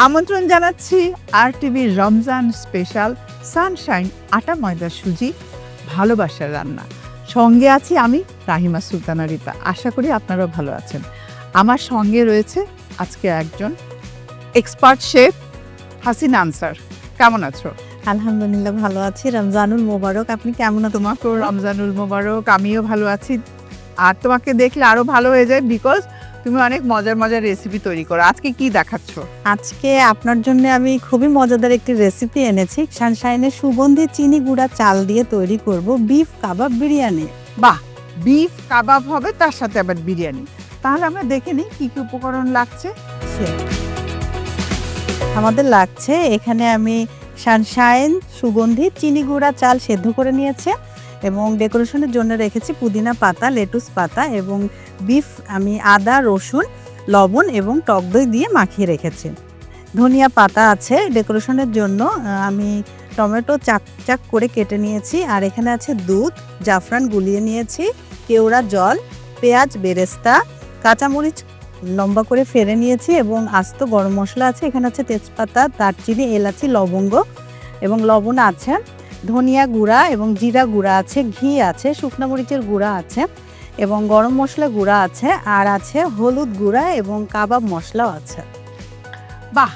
আমন্ত্রণ জানাচ্ছি RTVর Ramzan special Sunshine আটা ময়দা সুজি ভালোবাসার রান্না। সঙ্গে আছি আমি রাহিমা সুলতানা রিতা। আশা করি আপনারাও ভালো আছেন। আমার সঙ্গে রয়েছে আজকে একজন এক্সপার্ট শেফ হাসিনা আনসার। কেমন আছো? আলহামদুলিল্লাহ ভালো আছি। রমজানুল মোবারক। আপনি কেমন আছেন? তোমাকেও রমজানুল মোবারক। আমিও ভালো আছি। আর তোমাকে দেখলে আরো ভালো হয়ে যায়, বিকজ তুমি অনেক মজার মজার রেসিপি তৈরি করো। আজকে কি দেখাচ্ছ? আজকে আপনার জন্য আমি খুবই মজাদার একটি রেসিপি এনেছি। সানশাইনের সুগন্ধি চিনি গুঁড়া চাল দিয়ে তৈরি করব বিফ কাবাব বিরিয়ানি। বাহ, বিফ কাবাব হবে, তার সাথে আবার বিরিয়ানি। তাহলে আমরা দেখে নিই কি কি উপকরণ লাগছে। আমাদের লাগছে এখানে আমি সানশাইন সুগন্ধি চিনি গুঁড়া চাল সেদ্ধ করে নিয়েছি এবং ডেকোরেশনের জন্য রেখেছি পুদিনা পাতা, লেটুস পাতা এবং বিফ আমি আদা, রসুন, লবণ এবং টক দই দিয়ে মাখিয়ে রেখেছি। ধনিয়া পাতা আছে ডেকোরেশনের জন্য। আমি টমেটো চাক চাক করে কেটে নিয়েছি। আর এখানে আছে দুধ, জাফরান গুলিয়ে নিয়েছি, কেওড়া জল, পেঁয়াজ বেরেস্তা, কাঁচামরিচ লম্বা করে ফেলে নিয়েছি এবং আস্ত গরম মশলা আছে। এখানে আছে তেজপাতা, দারচিনি, এলাচি, লবঙ্গ এবং লবণ আছে, ধনিয়া গুঁড়া এবং জিরা গুঁড়া আছে, ঘি আছে, শুকনো মরিচের গুঁড়া আছে এবং গরম মশলা গুঁড়া আছে, আর আছে হলুদ গুঁড়া এবং কাবাব মশলাও আছে। বাহ,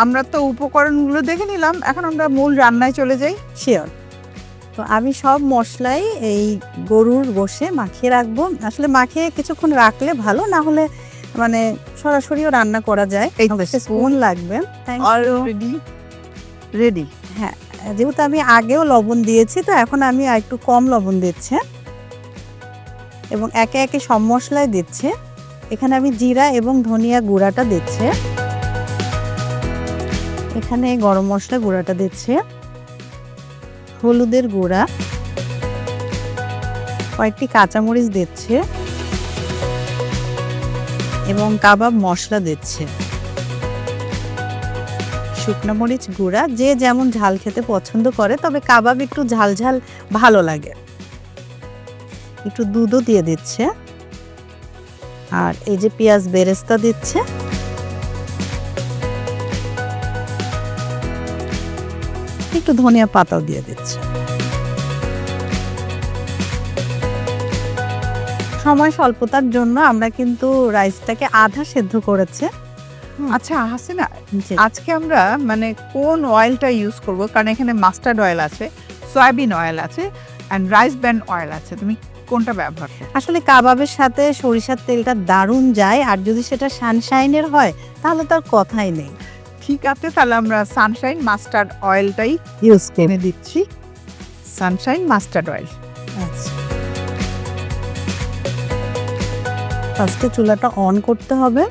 আমরা তো উপকরণগুলো দেখে নিলাম, এখন আমরা মূল রান্নায় চলে যাই। শিওর। তো আমি সব মশলাই এই গরুর গোশে মাখিয়ে রাখবো। আসলে মাখিয়ে কিছুক্ষণ রাখলে ভালো, না হলে মানে সরাসরিও রান্না করা যায়। এই স্পুন লাগবে। Already ready. হ্যাঁ, যেহেতু আমি আগেও লবণ দিয়েছি তো এখন আমি একটু কম লবণ দিচ্ছি এবং একে একে সব মশলাই দিচ্ছি। এখানে আমি জিরা এবং ধনিয়া গুঁড়াটা দিচ্ছি, এখানে গরম মশলা গুঁড়াটা দিচ্ছি, হলুদের গুঁড়া, কয়েকটি কাঁচামরিচ দিচ্ছে এবং কাবাব মশলা দিচ্ছে, শুকনো মরিচ গুঁড়া। যে যেমন ঝাল খেতে পছন্দ করে, তবে কাবাব একটু ঝাল ঝাল ভালো লাগে। একটু দুধও দিয়ে দিচ্ছে আর এই যে পেঁয়াজ বেরেস্তা দিচ্ছে, একটু ধনিয়া পাতাও দিয়ে দিচ্ছে। সময় স্বল্পতার জন্য আমরা কিন্তু রাইসটাকে আধা সেদ্ধ করেছে। আচ্ছা হাসিনা, আজকে আমরা মানে কোন অয়েলটা ইউজ করব? কারণ এখানে মাস্টার্ড অয়েল আছে, সয়াবিন অয়েল আছে অ্যান্ড রাইস ব্র্যান্ড অয়েল আছে। তুমি কোনটা ব্যবহার করো? আসলে কাবাবের সাথে সরিষার তেলটা দারুণ যায়, আর যদি সেটা সানশাইনের হয় তাহলে তার কথাই নেই। ঠিক আছে, তাহলে আমরা সানশাইন মাস্টার্ড অয়েলটাই ইউজ কিনে দিচ্ছি। Sunshine mustard oil. আচ্ছা, ফার্স্টে চুলাটা অন করতে হবে।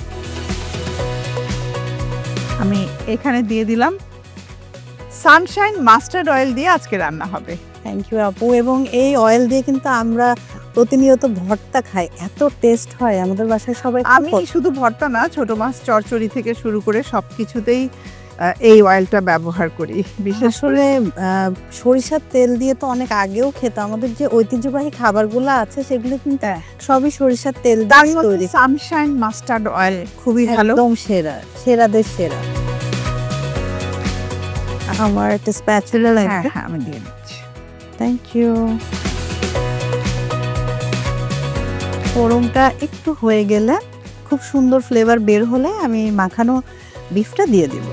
আমি এখানে দিয়ে দিলাম। সানশাইন মাস্টার্ড অয়েল দিয়ে আজকে রান্না হবে। থ্যাংক ইউ আপু। এবং এই অয়েল দিয়ে কিন্তু আমরা প্রতিনিয়ত ভর্তা খাই, এত টেস্ট হয় আমাদের বাসায় সবাই। আমি শুধু ভর্তা না, ছোট মাছ চচ্চড়ি থেকে শুরু করে সব কিছুতেই এই অয়েলটা ব্যবহার করি। বিশেষ আসলে সরিষার তেল দিয়ে তো অনেক আগেও খেত। আমাদের যে ঐতিহ্যবাহী খাবারগুলো আছে সেগুলো কিন্তু সবই সরিষার তেল দিয়ে তৈরি। সানশাইন মাস্টার্ড অয়েল খুবই ভালো, একদম সেরা, সেরাদের সেরা। আমার একটা স্প্যাচুলা লাগবে। হ্যাঁ আমি দিয়ে দিচ্ছি। Thank you. ফোড়নটা একটু হয়ে গেলে, খুব সুন্দর ফ্লেভার বের হলে আমি মাখানো বিফটা দিয়ে দিব।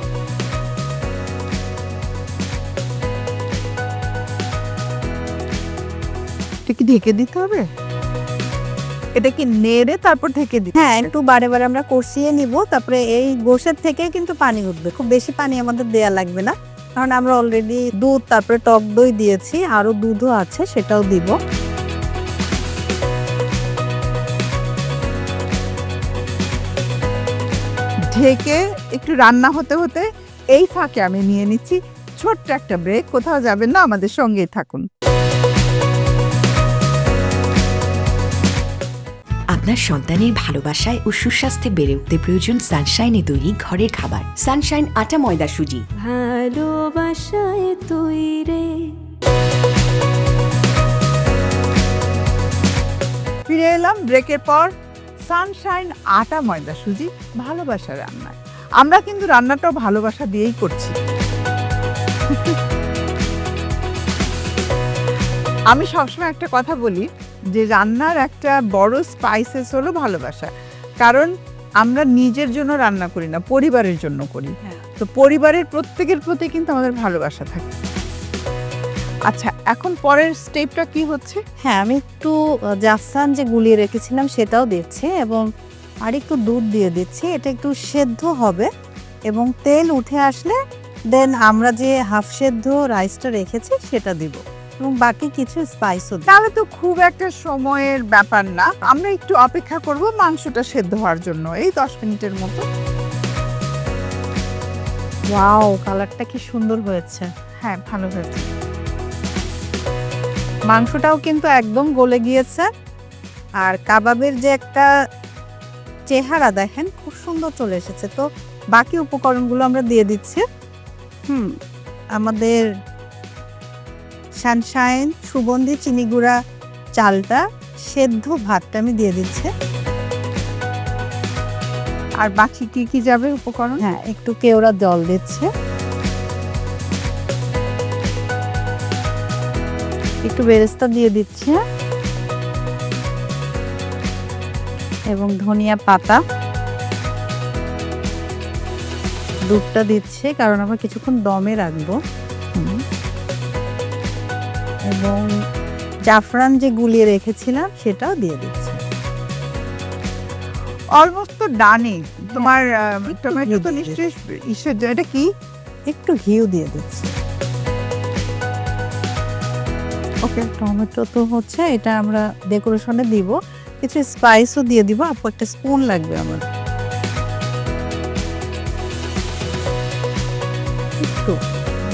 এটা কি ঢেকে দিতে হবে? এটা কি নেড়ে তারপর ঢেকে দিতে? হ্যাঁ, একটু বারে বারে আমরা কষিয়ে নিব। তারপরে এই গোশের থেকে কিন্তু পানি উঠবে, খুব বেশি পানি আমাদের দেয়া লাগবে না, কারণ আমরা অলরেডি দুধ তারপরে টক দই দিয়েছি, আরো দুধও আছে সেটাও দিব। ঢেকে একটু রান্না হতে হতে এই ফাঁকে আমি নিয়ে নিচ্ছি ছোট্ট একটা ব্রেক। কোথাও যাবেন না, আমাদের সঙ্গেই থাকুন। আপনার সন্তানের ভালোবাসায় ও সুস্বাস্থ্যে বেড়ে উঠতে প্রয়োজন সানশাইনে তৈরি ঘরের খাবার। সানশাইন আটা ময়দা সুজি ভালোবাসায় তৈরি। ফিরে এলাম ব্রেকের পর। সানশাইন আটা ময়দা সুজি ভালোবাসা রান্নায় আমরা কিন্তু রান্নাটাও ভালোবাসা দিয়েই করছি। আমি সবসময় একটা কথা বলি যে রান্নার একটা বড় স্পাইসেস হলো ভালোবাসা। কারণ আমরা নিজের জন্য রান্না করি না, পরিবারের জন্য করি। তো পরিবারের প্রত্যেকের প্রতি কিন্তু আমাদের ভালোবাসা থাকে। আচ্ছা, এখন পরের স্টেপটা কি হচ্ছে? হ্যাঁ, আমি একটু জাফরান যে গুলিয়ে রেখেছিলাম সেটাও দিচ্ছি এবং আর একটু দুধ দিয়ে দিচ্ছি। এটা একটু সেদ্ধ হবে এবং তেল উঠে আসলে দেন আমরা যে হাফ সেদ্ধ রাইসটা রেখেছি সেটা দিব এবং বাকি কিছু স্পাইসও দিব। তাহলে তো খুব একটা সময়ের ব্যাপার না, আমরা একটু অপেক্ষা করব মাংসটা সেদ্ধ হওয়ার জন্য, এই 10 মিনিটের মতো। ওয়াও, কালারটা কি সুন্দর হয়েছে। হ্যাঁ, ভালো হয়েছে। মাংসটাও কিন্তু একদম গলে গিয়েছে আর কাবাবের যে একটা চেহারা দেখেন খুব সুন্দর চলে এসেছে। তো বাকি উপকরণগুলো আমরা দিয়ে দিচ্ছি। আমাদের সানশাইন সুগন্ধি চিনি গুঁড়া চালটা, সেদ্ধ ভাতটা আমি দিয়ে দিচ্ছি। আর বাকি কি কি যাবে উপকরণ? হ্যাঁ, একটু কেওড়া জল দিচ্ছে, একটু বেরেস্তা দিয়ে দিচ্ছে এবং ধনিয়া পাতা, দুধটা দিচ্ছে কারণ আমরা কিছুক্ষণ দমে রাখবো, এবং জাফরান যে গুলিয়ে রেখেছিলাম সেটাও দিয়ে দিচ্ছে। অলমোস্ট তো ডানে। তোমার টমেটো তো নিশ্চয়ই ইসের, এটা কি? একটু ঘিও দিয়ে দিচ্ছে। ওকে, টমেটো তো হচ্ছে, এটা আমরা ডেকোরেশনে দিব। কিছু স্পাইসও দিয়ে দিব। আপু একটা স্পুন লাগবে আমার, একটু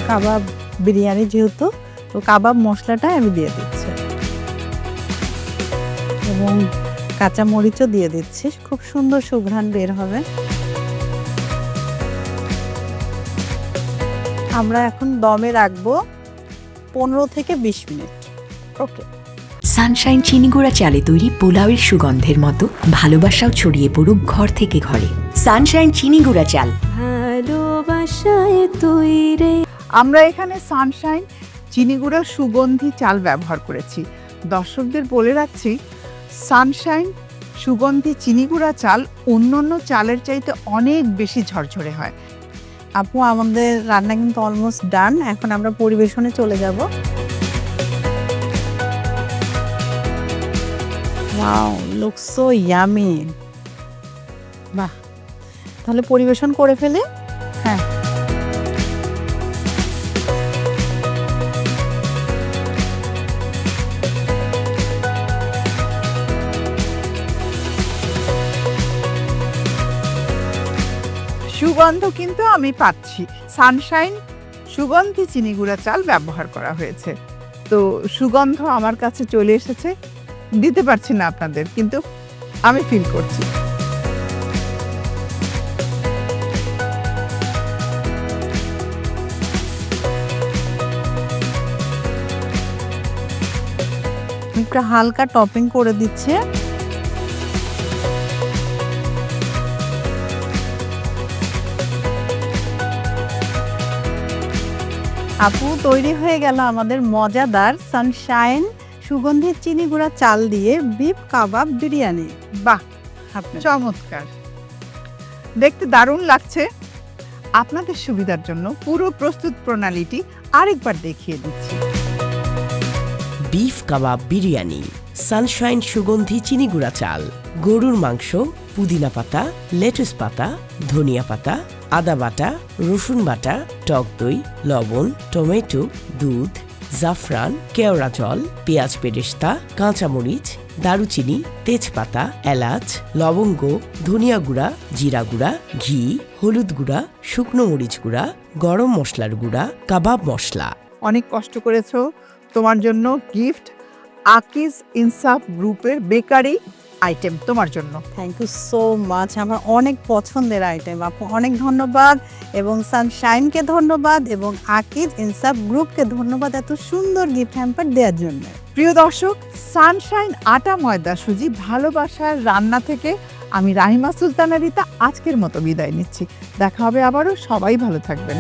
কাবাব বিরিয়ানি যেহেতু, তো কাবাব মশলাটা আমি দিয়ে দিচ্ছি এবং কাঁচা মরিচও দিয়ে দিচ্ছি। খুব সুন্দর সুঘ্রাণ বের হবে। আমরা এখন দমে রাখবো 15 থেকে 20 মিনিট। ওকে। সানশাইন চিনি গুঁড়া চালে তৈরি পোলাওয়ের সুগন্ধের মতো ভালোবাসাও ছড়িয়ে পড়ুক ঘর থেকে ঘরে। সানশাইন চিনি গুঁড়া চাল। ভালোবাসায় তৈরি। আমরা এখানে সানশাইন চিনি গুঁড়া সুগন্ধি চাল ব্যবহার করেছি। দর্শকদের বলে রাখছি, সানশাইন সুগন্ধি চিনি গুঁড়া চাল অন্যান্য চালের চাইতে অনেক বেশি ঝরঝরে হয়। আপু, আমাদের রান্না কিন্তু অলমোস্ট ডান। এখন আমরা পরিবেশনে চলে যাব। Wow, looks so yummy. বাহ, তাহলে পরিবেশন করে ফেলে। হ্যাঁ, সুগন্ধ কিন্তু আমি পাচ্ছি। সানশাইন সুগন্ধি চিনি গুঁড়া চাল ব্যবহার করা হয়েছে, তো সুগন্ধ আমার কাছে চলে এসেছে। দিতে পারছি না আপনাদের, কিন্তু আমি ফিল করছি। একটু হালকা টপিং করে দিচ্ছে। আপু, তৈরি হয়ে গেল আমাদের মজাদার সানশাইন সুগন্ধি চিনি গুঁড়া চাল দিয়ে বিফ কাবাব বিরিয়ানি। বাহ, চমৎকার, দেখতে দারুণ লাগছে। আপনাদের সুবিধার জন্য পুরো প্রস্তুত প্রণালীটি আরেকবার দেখিয়ে দিচ্ছি। বিফ কাবাব বিরিয়ানি, সানশাইন সুগন্ধি চিনি গুঁড়া চাল, গরুর মাংস, পুদিনা পাতা, লেটুস পাতা, ধনিয়া পাতা, আদা বাটা, রসুন বাটা, টক দই, লবণ, টমেটো, দুধ, জাফরান, কেওড়া জল, পেঁয়াজ বেরেস্তা, কাঁচামরিচ, দারুচিনি, তেজপাতা, এলাচ, লবঙ্গ, ধনিয়া গুঁড়া, জিরা গুঁড়া, ঘি, হলুদ গুঁড়া, শুকনো মরিচ গুঁড়া, গরম মশলার গুঁড়া, কাবাব মশলা। অনেক কষ্ট করেছো, তোমার জন্য গিফট আকিজ ইনসাফ গ্রুপের বেকারি আইটেম তোমার জন্য। থ্যাংক ইউ সো মাচ, আমার অনেক পছন্দের আইটেম আপু, অনেক ধন্যবাদ। এবং সানশাইনকে ধন্যবাদ এবং আকিজ ইনসাফ গ্রুপকে ধন্যবাদ এত সুন্দর গিফট হ্যাম্পার দেওয়ার জন্য। প্রিয় দর্শক, সানশাইন আটা ময়দা সুজি ভালোবাসার রান্না থেকে আমি রাহিমা সুলতানা রিতা আজকের মতো বিদায় নিচ্ছি। দেখা হবে আবারও। সবাই ভালো থাকবেন।